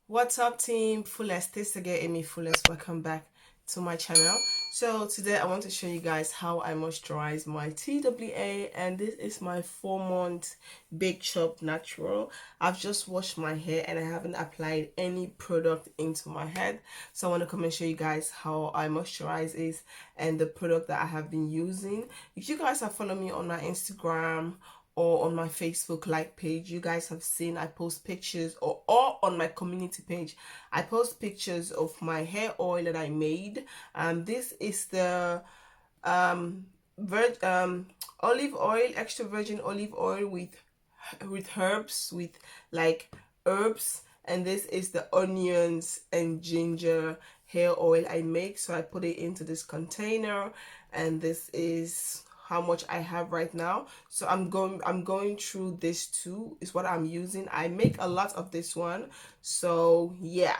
What's up, team? Fullest, this again, Amy Fullest. Welcome back to my channel. So today I want to show you guys how I moisturize my TWA, and this is my 4-month Big Chop Natural. I've just washed my hair and I haven't applied any product into my head, so I want to come and show you guys how I moisturize it and the product that I have been using. If you guys have followed me on my Instagram or on my Facebook like page, you guys have seen I post pictures, or on my community page I post pictures of my hair oil that I made. This is the um olive oil, extra virgin olive oil with herbs, with like herbs, and this is the onions and ginger hair oil I make. So I put it into this container, and this is how much I have right now. So I'm going through this too, is what I'm using. I make a lot of this one, so yeah,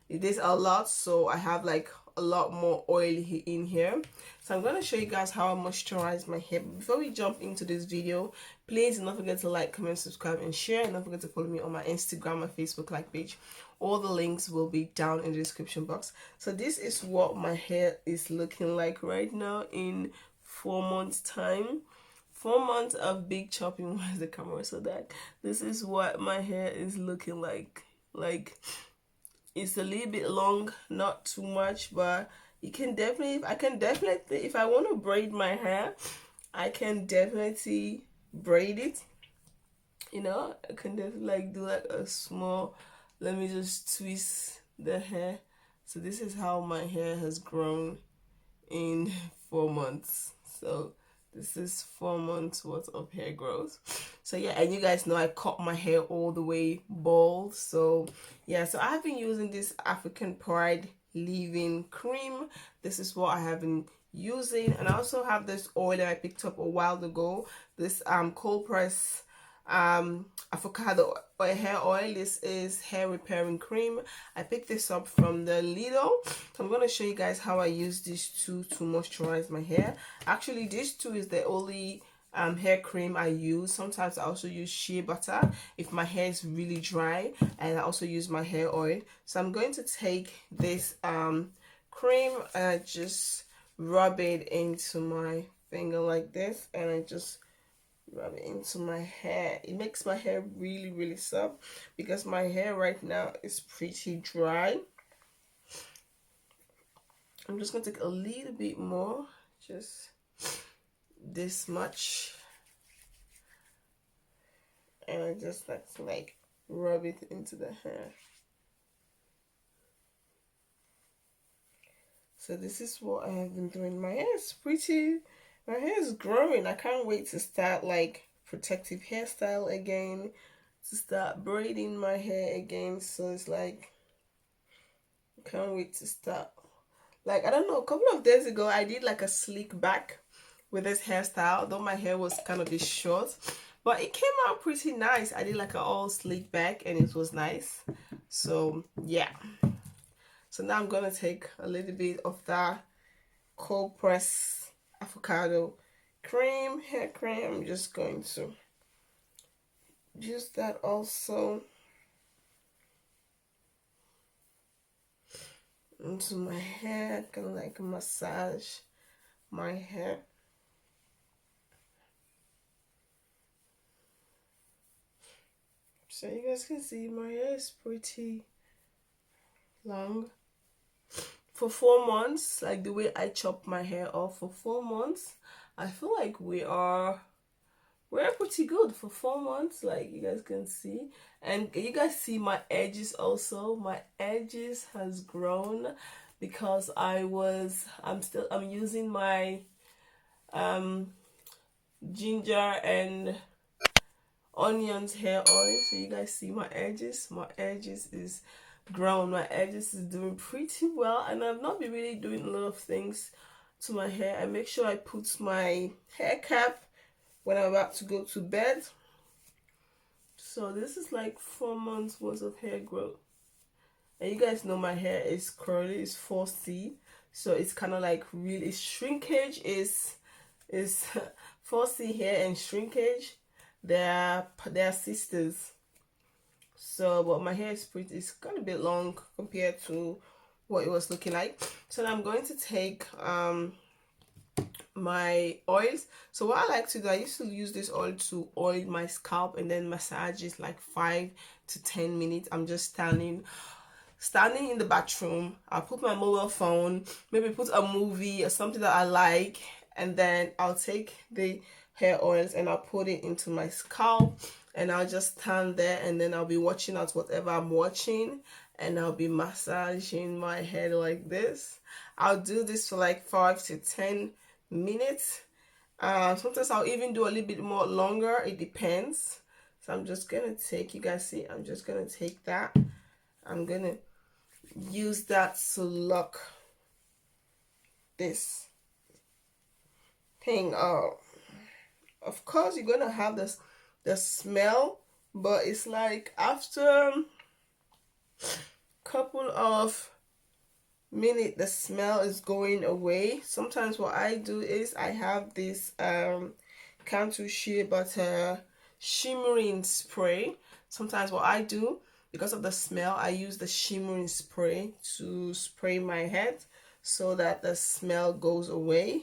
it is a lot, so I have like a lot more oil in here. So I'm going to show you guys how I moisturize my hair. But before we jump into this video, please don't forget to like, comment, subscribe, and share, and don't forget to follow me on my Instagram and Facebook like page. All the links will be down in the description box. So this is what my hair is looking like right now in 4 months time. 4 months of big chopping. Where's the camera? So that this is what my hair is looking like. It's a little bit long, not too much, but I can definitely, if I want to braid my hair, I can definitely braid it. I can definitely like do like a small, let me just twist the hair. So this is how my hair has grown in 4 months. So this is 4 months worth of hair growth. So yeah, and you guys know I cut my hair all the way bald. So yeah, so I've been using this African Pride leave-in cream. This is what I have been using, and I also have this oil that I picked up a while ago. This cold press avocado hair oil. This is hair repairing cream. I picked this up from the Lidl. So I'm going to show you guys how I use these two to moisturize my hair. Actually, this two is the only hair cream I use. Sometimes I also use shea butter if my hair is really dry, and I also use my hair oil. So I'm going to take this cream and I just rub it into my finger like this, and I just rub it into my hair. It makes my hair really soft because my hair right now is pretty dry. I'm just gonna take a little bit more, just this much, and I just like rub it into the hair. So this is what I have been doing. My hair is growing. I can't wait to start like protective hairstyle again, to start braiding my hair again. So it's like, I can't wait to start. Like, I don't know, a couple of days ago I did like a slick back with this hairstyle, though my hair was kind of a bit short, but it came out pretty nice. I did like an all slick back and it was nice. So yeah, so now I'm gonna take a little bit of that cold press avocado cream, hair cream. I'm just going to use that also into my hair, kind of like massage my hair. So you guys can see my hair is pretty long. For 4 months, like the way I chop my hair off for 4 months, I feel like we're pretty good for 4 months, like you guys can see. And you guys see my edges also. My edges has grown because I'm using my ginger and onions hair oil. So you guys see my edges is grown. My edges is doing pretty well, and I've not been really doing a lot of things to my hair. I make sure I put my hair cap when I'm about to go to bed. So this is like 4 months worth of hair growth. And you guys know my hair is curly, it's 4C. So it's kind of like really, shrinkage is 4C hair and shrinkage. They're sisters. So but my hair is pretty, it's got a bit long compared to what it was looking like. So now I'm going to take my oils. So what I like to do, I used to use this oil to oil my scalp and then massage it like 5 to 10 minutes. I'm just standing in the bathroom. I'll put my mobile phone, maybe put a movie or something that I like, and then I'll take the hair oils and I'll put it into my scalp, and I'll just stand there, and then I'll be watching out whatever I'm watching, and I'll be massaging my head like this. I'll do this for like 5 to 10 minutes. Sometimes I'll even do a little bit more longer, it depends. So I'm just gonna take, you guys see, I'm just gonna take that, I'm gonna use that to lock this thing up. Of course you're gonna have this the smell, but it's like after a couple of minutes the smell is going away. Sometimes what I do is I have this Cantu Shea Butter shimmering spray. Sometimes what I do, because of the smell, I use the shimmering spray to spray my head so that the smell goes away.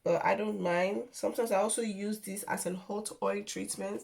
But I don't mind. Sometimes I also use this as an hot oil treatment.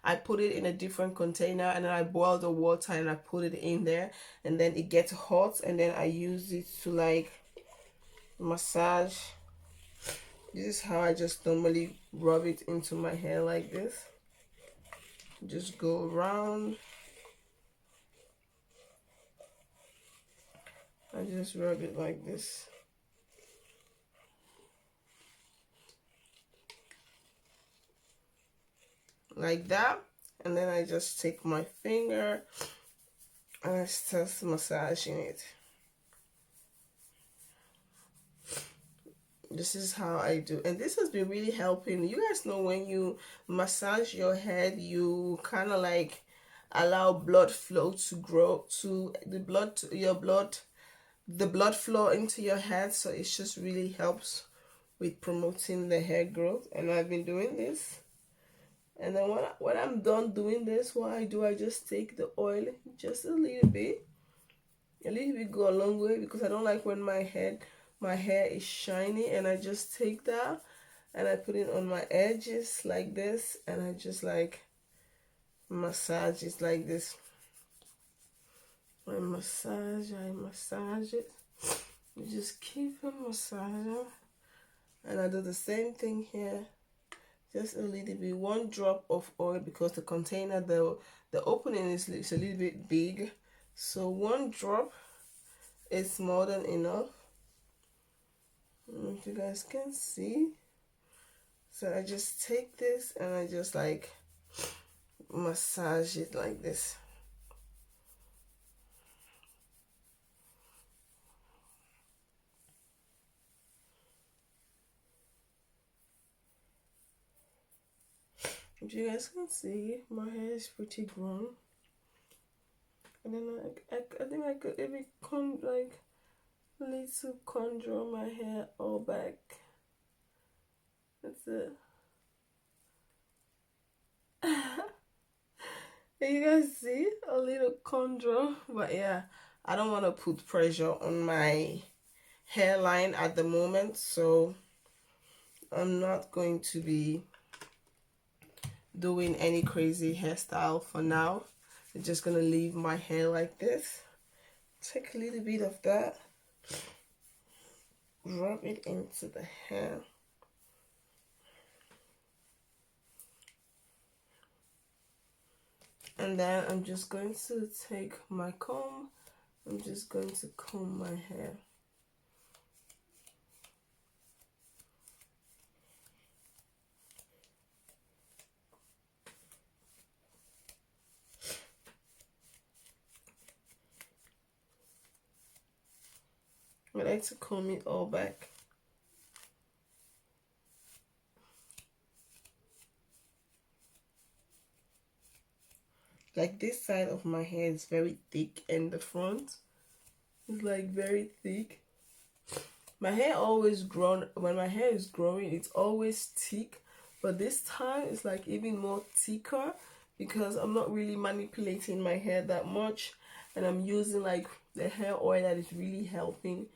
I put it in a different container and then I boil the water and I put it in there, and then it gets hot, and then I use it to like massage. This is how I just normally rub it into my hair like this. Just go around. I just rub it like this. Like that, and then I just take my finger and I start massaging it. This is how I do, and this has been really helping. You guys know when you massage your head, you kind of like allow blood flow to grow to the blood, to your blood, the blood flow into your head, so it just really helps with promoting the hair growth. And I've been doing this. And then when I'm done doing this, what I do, I just take the oil just a little bit. A little bit go a long way, because I don't like when my hair is shiny, and I just take that and I put it on my edges like this, and I just like massage it like this. I massage it. You just keep on massaging, and I do the same thing here. Just a little bit, 1 drop of oil, because the container, the opening is a little bit big, so 1 drop is more than enough. If you guys can see, so I just take this and I just like massage it like this. If you guys can see, my hair is pretty grown, and then I think I could even like little contour my hair all back. That's it. You guys see a little contour, but yeah, I don't want to put pressure on my hairline at the moment, so I'm not going to be doing any crazy hairstyle for now. I'm just gonna leave my hair like this. Take a little bit of that, rub it into the hair. And then I'm just going to take my comb. I'm just going to comb my hair. I like to comb it all back. Like this side of my hair is very thick, and the front is like very thick. My hair always grown, when my hair is growing, it's always thick, but this time it's like even more thicker, because I'm not really manipulating my hair that much, and I'm using like the hair oil that is really helping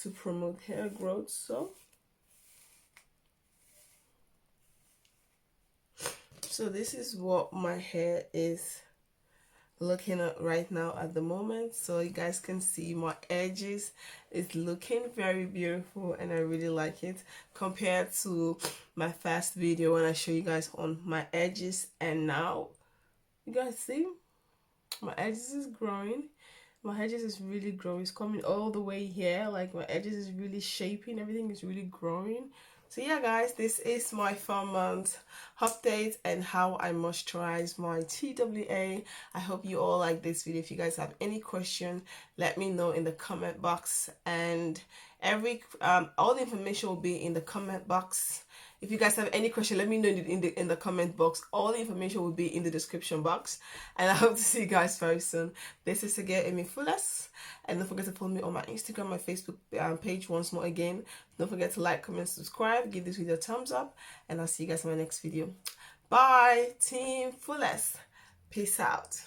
to promote hair growth. So this is what my hair is looking at right now at the moment. So you guys can see my edges is looking very beautiful, and I really like it compared to my first video when I show you guys on my edges. And now you guys see my edges is growing. My edges is really growing. It's coming all the way here. Like my edges is really shaping. Everything is really growing. So yeah guys, this is my 4-month update and how I moisturize my TWA. I hope you all like this video. If you guys have any question, let me know in the comment box, and all the information will be in the comment box. If you guys have any question, let me know in the comment box. All the information will be in the description box, and I hope to see you guys very soon. This is again FULLEST, and don't forget to follow me on my Instagram, my Facebook page once more again. Don't forget to like, comment, subscribe, give this video a thumbs up, and I'll see you guys in my next video. Bye, Team FULLEST. Peace out.